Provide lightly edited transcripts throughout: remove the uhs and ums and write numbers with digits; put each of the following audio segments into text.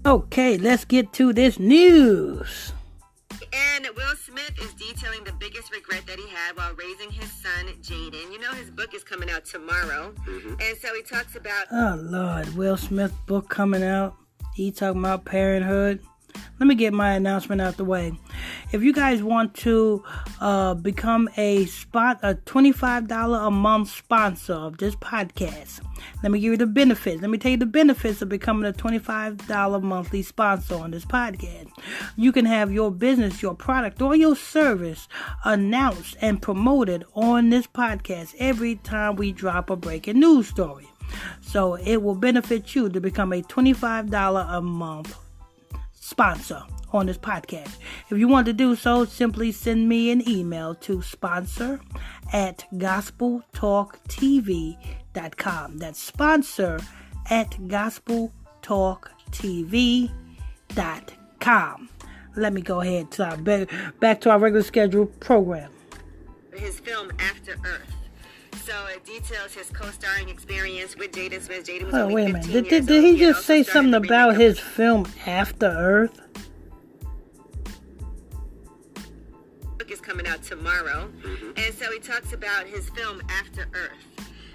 Okay, let's get to this news. And Will Smith is detailing the biggest regret that he had while raising his son, Jaden. You know, his book is coming out tomorrow. And so he talks about... Oh, Lord. Will Smith book coming out. He talking about parenthood. Let me get my announcement out the way. If you guys want to become a $25 a month sponsor of this podcast, let me give you the benefits. Let me tell you the benefits of becoming a $25 monthly sponsor on this podcast. You can have your business, your product, or your service announced and promoted on this podcast every time we drop a breaking news story. So it will benefit you to become a $25 a month sponsor on this podcast. If you want to do so, simply send me an email to sponsor@gospeltalktv.com. That's sponsor@gospeltalktv.com. Let me go ahead to back to our regular scheduled program. His film After Earth. So it details his co-starring experience with Jaden Smith. Jaden was only 15 years old. Did he just say something about his film After Earth? Book is coming out tomorrow. And so he talks about his film After Earth.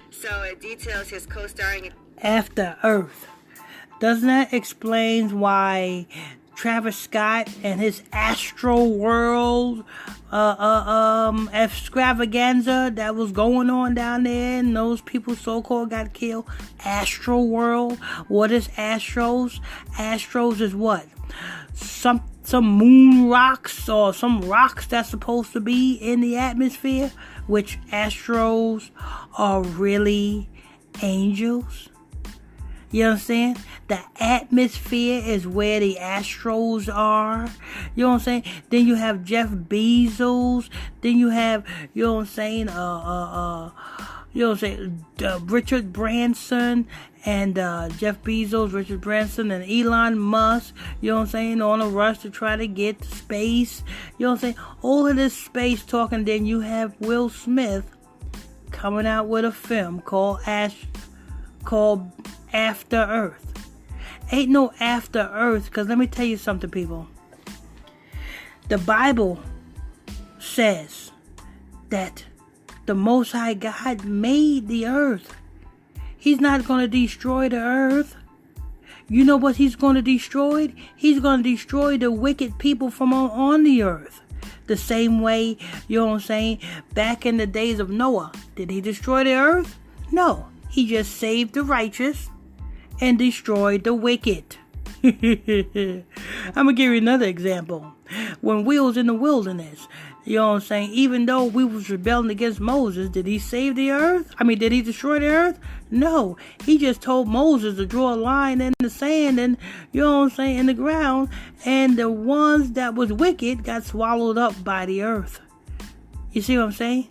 So it details his co-starring... After Earth. Doesn't that explain why Travis Scott and his Astro World extravaganza that was going on down there and those people so-called got killed? Astro World. What is Astros? Astros is what? Some moon rocks or some rocks that's supposed to be in the atmosphere, which Astros are really angels. You understand? The atmosphere is where the Astros are. You know what I'm saying? Then you have Jeff Bezos. Then you have, you know what I'm saying? Richard Branson and Jeff Bezos, Richard Branson, and Elon Musk. You know what I'm saying? On a rush to try to get to space. You know what I'm saying? All of this space talking. Then you have Will Smith coming out with a film called After Earth. Ain't no After Earth, because let me tell you something, people. The Bible says that the Most High God made the earth. He's not going to destroy the earth. You know what he's going to destroy? He's going to destroy the wicked people from on the earth. The same way, you know what I'm saying, back in the days of Noah. Did he destroy the earth? No. He just saved the righteous and destroyed the wicked. I'm going to give you another example. When we was in the wilderness, you know what I'm saying, even though we was rebelling against Moses, did he save the earth? Did he destroy the earth? No. He just told Moses to draw a line in the sand and, you know what I'm saying, in the ground. And the ones that was wicked got swallowed up by the earth. You see what I'm saying?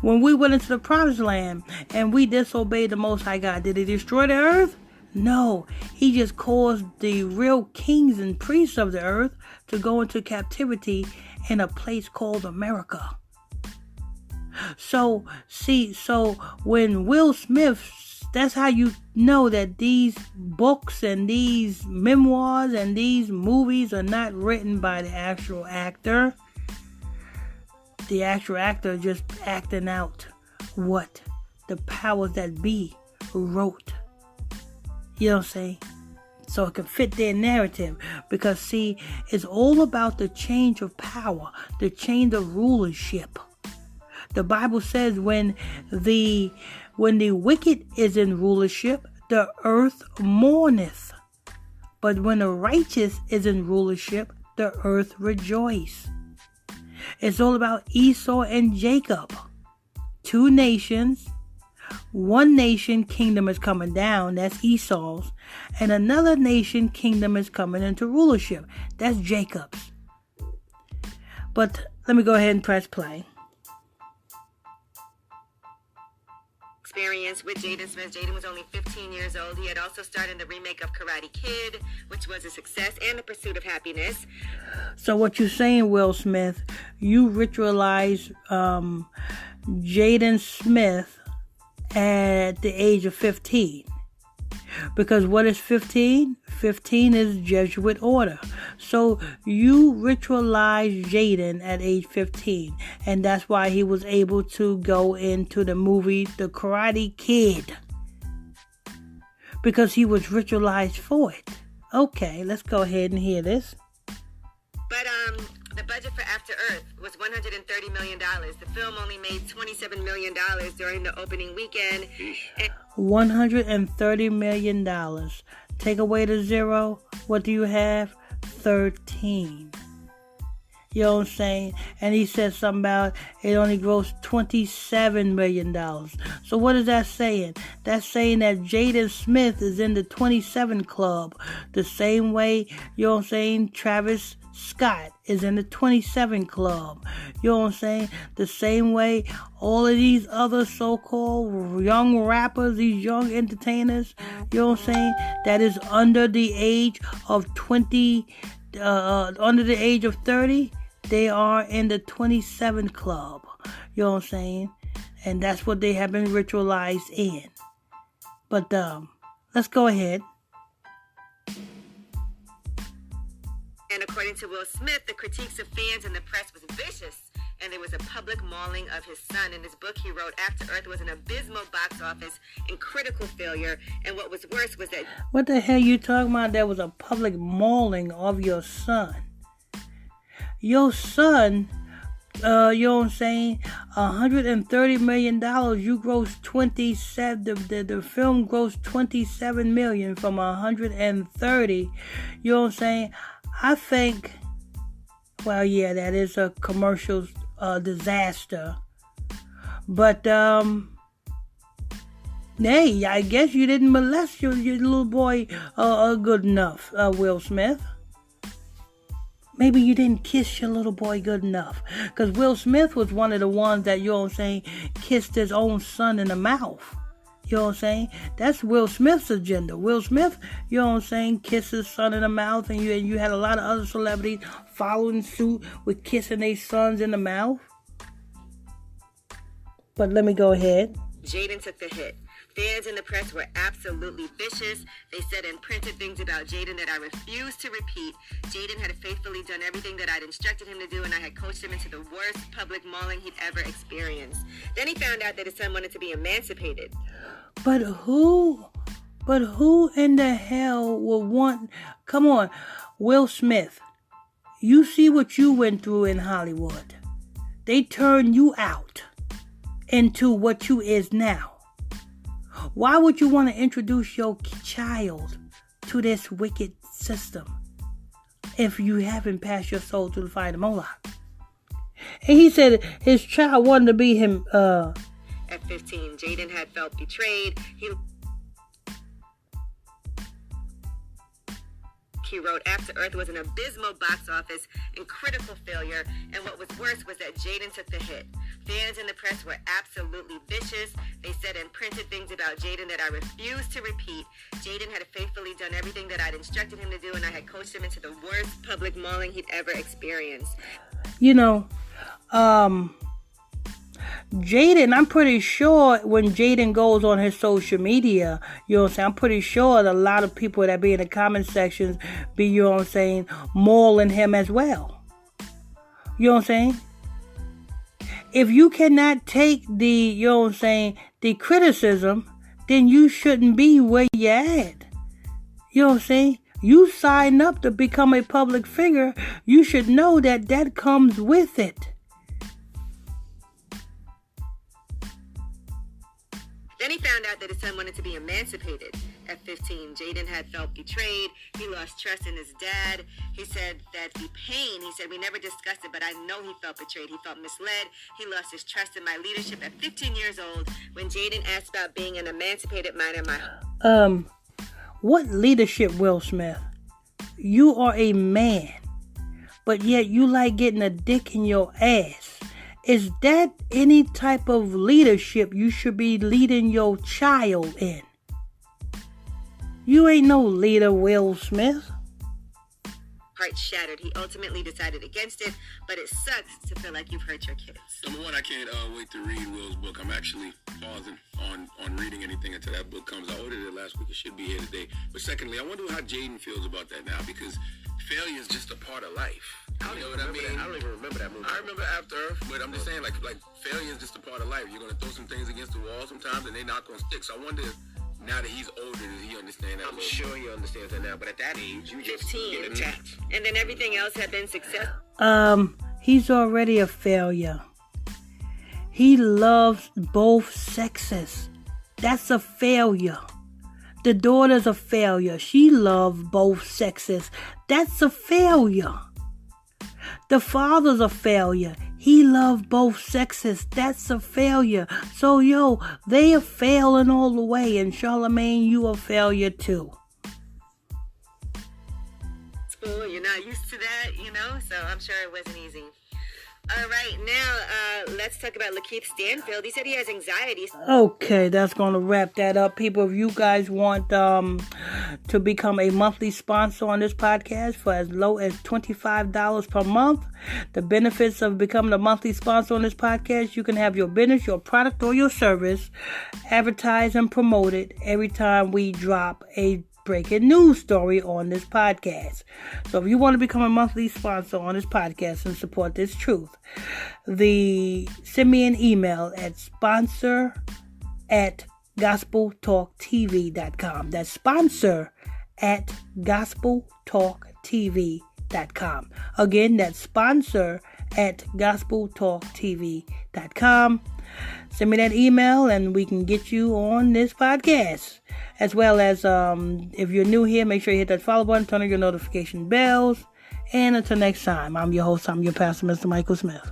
When we went into the promised land and we disobeyed the Most High God, did he destroy the earth? No. He just caused the real kings and priests of the earth to go into captivity in a place called America. So when Will Smith, that's how you know that these books and these memoirs and these movies are not written by the actual actor. The actual actor just acting out what the powers that be wrote. You know what I'm saying? So it can fit their narrative. Because see, it's all about the change of power, the change of rulership. The Bible says when the wicked is in rulership, the earth mourneth. But when the righteous is in rulership, the earth rejoices. It's all about Esau and Jacob. Two nations. One nation kingdom is coming down. That's Esau's. And another nation kingdom is coming into rulership. That's Jacob's. But let me go ahead and press play. Experience with Jaden Smith. Jaden was only 15 years old. He had also starred in the remake of Karate Kid, which was a success, and The Pursuit of Happiness. So what you're saying, Will Smith, you ritualize Jaden Smith at the age of 15. Because what is 15? 15 is Jesuit order. So you ritualized Jaden at age 15. And that's why he was able to go into the movie The Karate Kid. Because he was ritualized for it. Okay, let's go ahead and hear this. But the budget for After Earth was $130 million. The film only made $27 million during the opening weekend. $130 million. Take away the 0. What do you have? 13. You know what I'm saying? And he said something about it only grossed $27 million. So what is that saying? That's saying that Jaden Smith is in the 27 club. The same way, you know what I'm saying, Travis Scott is in the 27 club. You know what I'm saying? The same way all of these other so-called young rappers, these young entertainers, you know what I'm saying, that is under the age of 20, under the age of 30, they are in the 27 club. You know what I'm saying? And that's what they have been ritualized in. But let's go ahead. And according to Will Smith, the critiques of fans and the press was vicious, and there was a public mauling of his son. In his book, he wrote, After Earth was an abysmal box office and critical failure, and what was worse was that... What the hell you talking about? There was a public mauling of your son. Your son, you know what I'm saying, $130 million, you grossed 27, the film grossed $27 million from 130, you know what I'm saying. I think, well, yeah, that is a commercial disaster. But, hey, I guess you didn't molest your little boy good enough, Will Smith. Maybe you didn't kiss your little boy good enough. Because Will Smith was one of the ones that, you know what I'm saying, kissed his own son in the mouth. You know what I'm saying? That's Will Smith's agenda. Will Smith, you know what I'm saying, kissed his son in the mouth, and you had a lot of other celebrities following suit with kissing their sons in the mouth. But let me go ahead. Jaden took the hit. Fans in the press were absolutely vicious. They said and printed things about Jaden that I refuse to repeat. Jaden had faithfully done everything that I'd instructed him to do, and I had coached him into the worst public mauling he'd ever experienced. Then he found out that his son wanted to be emancipated. But who in the hell would want... Come on, Will Smith. You see what you went through in Hollywood. They turned you out into what you is now. Why would you want to introduce your child to this wicked system if you haven't passed your soul through the fire of Moloch? And he said his child wanted to be him. At 15, Jaden had felt betrayed. He wrote, After Earth was an abysmal box office and critical failure, and what was worse was that Jaden took the hit. Fans in the press were absolutely vicious. They said and printed things about Jaden that I refused to repeat. Jaden had faithfully done everything that I'd instructed him to do, and I had coached him into the worst public mauling he'd ever experienced. You know, Jaden, I'm pretty sure when Jaden goes on his social media, you know what I'm saying, I'm pretty sure that a lot of people that be in the comment sections be, you know what I'm saying, mauling him as well. You know what I'm saying? If you cannot take the, you know what I'm saying, the criticism, then you shouldn't be where you're at. You know what I'm saying? You sign up to become a public figure, you should know that that comes with it. Then he found out that his son wanted to be emancipated. At 15, Jaden had felt betrayed. He lost trust in his dad. He said that the pain, he said, we never discussed it, but I know he felt betrayed. He felt misled. He lost his trust in my leadership at 15 years old when Jaden asked about being an emancipated minor. What leadership, Will Smith? You are a man, but yet you like getting a dick in your ass. Is that any type of leadership you should be leading your child in? You ain't no leader, Will Smith. Heart shattered. He ultimately decided against it, but it sucks to feel like you've hurt your kids. Number one, I can't wait to read Will's book. I'm actually pausing on reading anything until that book comes. I ordered it last week. It should be here today. But secondly, I wonder how Jaden feels about that now, because failure is just a part of life. You know what I mean? I don't even remember that movie. I remember After Earth, but I'm just saying, like failure is just a part of life. You're gonna throw some things against the wall sometimes, and they're not gonna stick. So I wonder if now that he's older, does he understand that? I'm sure he understands that now, but at that age, you just 15. get attached. And then everything else had been successful. He's already a failure. He loves both sexes. That's a failure. The daughter's a failure. She loves both sexes. That's a failure. The father's a failure. He loved both sexes. That's a failure. So, they are failing all the way. And Charlemagne, you a failure too. School, you're not used to that, so I'm sure it wasn't easy. All right, now let's talk about Lakeith Stanfield. He said he has anxiety. Okay, that's going to wrap that up. People, if you guys want to become a monthly sponsor on this podcast for as low as $25 per month, the benefits of becoming a monthly sponsor on this podcast, you can have your business, your product, or your service advertised and promoted every time we drop a breaking news story on this podcast. So if you want to become a monthly sponsor on this podcast and support this truth, send me an email at sponsor@gospeltalktv.com. That's sponsor@gospeltalktv.com. Again, that's sponsor@gospeltalktv.com. Send me that email and we can get you on this podcast. As well as, if you're new here, make sure you hit that follow button, turn on your notification bells. And until next time, I'm your host, I'm your pastor, Mr. Michael Smith.